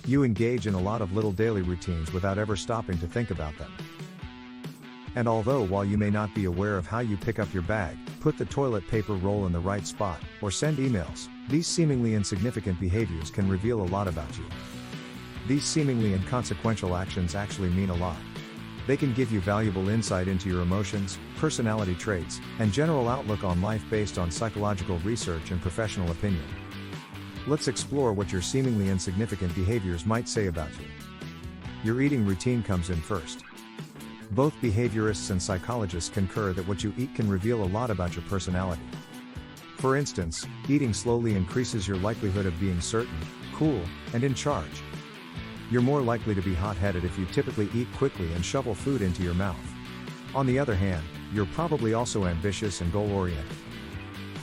You engage in a lot of little daily routines without ever stopping to think about them. And although while you may not be aware of how you pick up your bag, put the toilet paper roll in the right spot, or send emails, these seemingly insignificant behaviors can reveal a lot about you. These seemingly inconsequential actions actually mean a lot. They can give you valuable insight into your emotions, personality traits, and general outlook on life based on psychological research and professional opinion. Let's explore what your seemingly insignificant behaviors might say about you. Your eating routine comes in first. Both behaviorists and psychologists concur that what you eat can reveal a lot about your personality. For instance, eating slowly increases your likelihood of being certain, cool, and in charge. You're more likely to be hot-headed if you typically eat quickly and shovel food into your mouth. On the other hand, you're probably also ambitious and goal-oriented.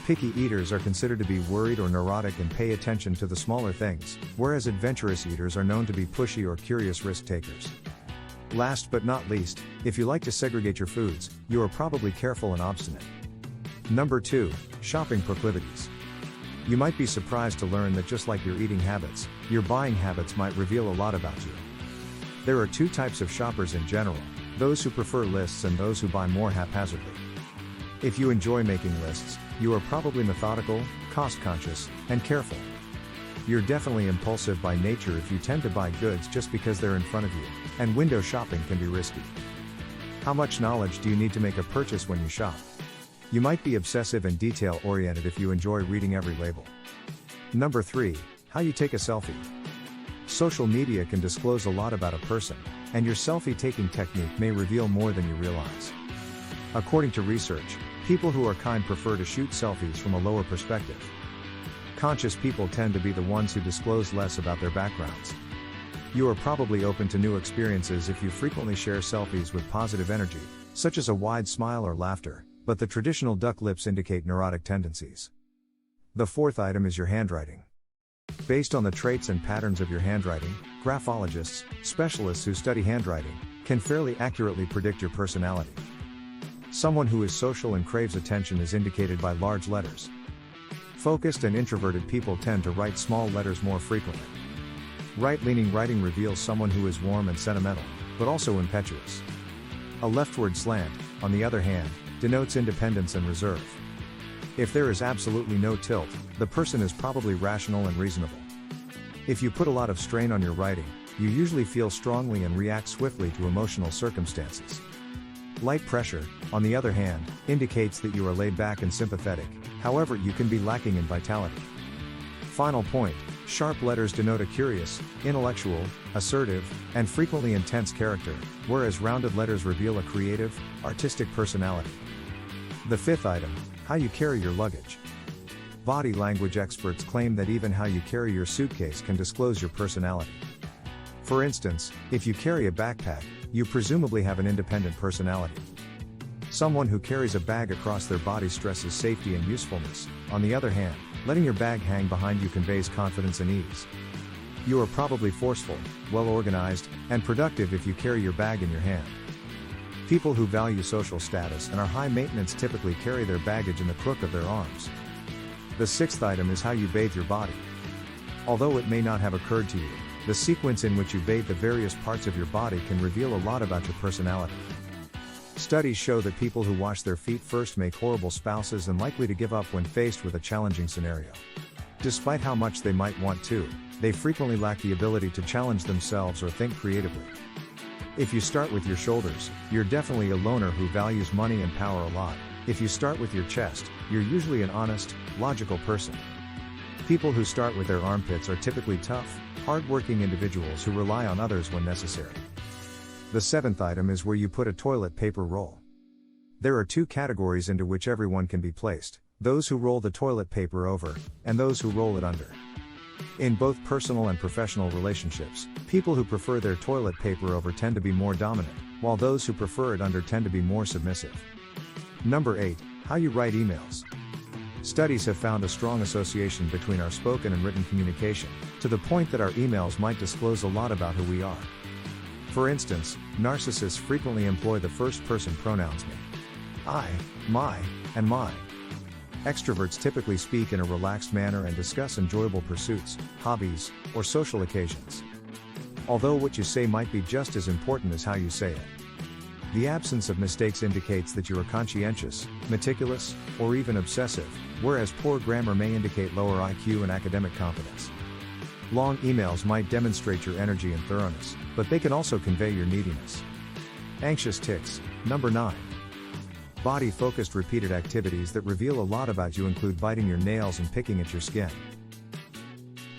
Picky eaters are considered to be worried or neurotic and pay attention to the smaller things, whereas adventurous eaters are known to be pushy or curious risk-takers. Last but not least, if you like to segregate your foods, you are probably careful and obstinate. Number 2, shopping proclivities. You might be surprised to learn that just like your eating habits, your buying habits might reveal a lot about you. There are two types of shoppers in general, those who prefer lists and those who buy more haphazardly. If you enjoy making lists, you are probably methodical, cost-conscious, and careful. You're definitely impulsive by nature if you tend to buy goods just because they're in front of you, and window shopping can be risky. How much knowledge do you need to make a purchase when you shop? You might be obsessive and detail-oriented if you enjoy reading every label. Number 3, how you take a selfie. Social media can disclose a lot about a person, and your selfie-taking technique may reveal more than you realize. According to research, people who are kind prefer to shoot selfies from a lower perspective. Conscious people tend to be the ones who disclose less about their backgrounds. You are probably open to new experiences if you frequently share selfies with positive energy, such as a wide smile or laughter, but the traditional duck lips indicate neurotic tendencies. The fourth item is your handwriting. Based on the traits and patterns of your handwriting, graphologists, specialists who study handwriting, can fairly accurately predict your personality. Someone who is social and craves attention is indicated by large letters. Focused and introverted people tend to write small letters more frequently. Right-leaning writing reveals someone who is warm and sentimental, but also impetuous. A leftward slant, on the other hand, denotes independence and reserve. If there is absolutely no tilt, the person is probably rational and reasonable. If you put a lot of strain on your writing, you usually feel strongly and react swiftly to emotional circumstances. Light pressure, on the other hand, indicates that you are laid back and sympathetic, however you can be lacking in vitality. Final point, sharp letters denote a curious, intellectual, assertive, and frequently intense character, whereas rounded letters reveal a creative, artistic personality. The fifth item, how you carry your luggage. Body language experts claim that even how you carry your suitcase can disclose your personality. For instance, if you carry a backpack, you presumably have an independent personality. Someone who carries a bag across their body stresses safety and usefulness. On the other hand, letting your bag hang behind you conveys confidence and ease. You are probably forceful, well-organized, and productive if you carry your bag in your hand. People who value social status and are high maintenance typically carry their baggage in the crook of their arms. The sixth item is how you bathe your body. Although it may not have occurred to you, the sequence in which you bathe the various parts of your body can reveal a lot about your personality. Studies show that people who wash their feet first make horrible spouses and likely to give up when faced with a challenging scenario. Despite how much they might want to, they frequently lack the ability to challenge themselves or think creatively. If you start with your shoulders, you're definitely a loner who values money and power a lot. If you start with your chest, you're usually an honest, logical person. People who start with their armpits are typically tough, hard-working individuals who rely on others when necessary. The seventh item is where you put a toilet paper roll. There are two categories into which everyone can be placed: those who roll the toilet paper over, and those who roll it under. In both personal and professional relationships, people who prefer their toilet paper over tend to be more dominant, while those who prefer it under tend to be more submissive. Number 8, how you write emails. Studies have found a strong association between our spoken and written communication, to the point that our emails might disclose a lot about who we are. For instance, narcissists frequently employ the first-person pronouns me, I, my, and mine. Extroverts typically speak in a relaxed manner and discuss enjoyable pursuits, hobbies, or social occasions. although what you say might be just as important as how you say it. The absence of mistakes indicates that you are conscientious, meticulous, or even obsessive, whereas poor grammar may indicate lower IQ and academic competence. Long emails might demonstrate your energy and thoroughness, but they can also convey your neediness. Anxious tics. Number 9. Body-focused repeated activities that reveal a lot about you include biting your nails and picking at your skin.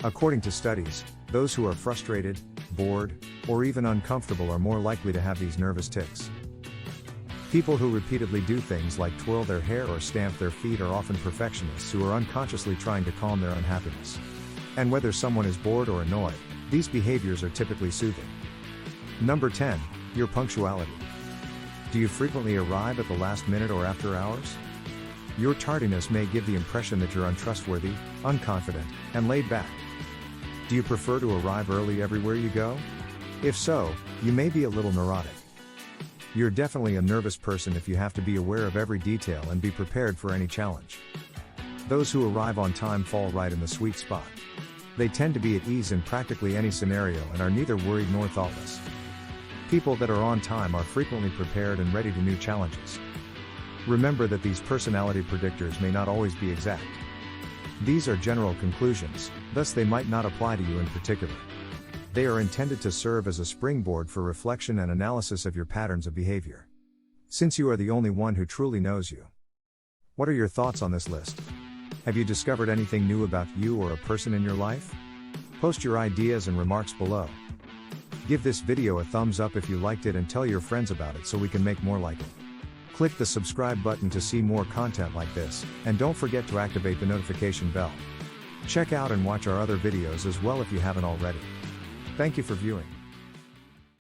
According to studies, those who are frustrated, bored, or even uncomfortable are more likely to have these nervous tics. People who repeatedly do things like twirl their hair or stamp their feet are often perfectionists who are unconsciously trying to calm their unhappiness. And whether someone is bored or annoyed, these behaviors are typically soothing. Number 10. Your punctuality. Do you frequently arrive at the last minute or after hours? Your tardiness may give the impression that you're untrustworthy, unconfident, and laid back. Do you prefer to arrive early everywhere you go? If so, you may be a little neurotic. You're definitely a nervous person if you have to be aware of every detail and be prepared for any challenge. Those who arrive on time fall right in the sweet spot. They tend to be at ease in practically any scenario and are neither worried nor thoughtless. People that are on time are frequently prepared and ready to new challenges. Remember that these personality predictors may not always be exact. These are general conclusions, thus they might not apply to you in particular. They are intended to serve as a springboard for reflection and analysis of your patterns of behavior. Since you are the only one who truly knows you. What are your thoughts on this list? Have you discovered anything new about you or a person in your life? Post your ideas and remarks below. Give this video a thumbs up if you liked it and tell your friends about it so we can make more like it. Click the subscribe button to see more content like this, and don't forget to activate the notification bell. Check out and watch our other videos as well if you haven't already. Thank you for viewing.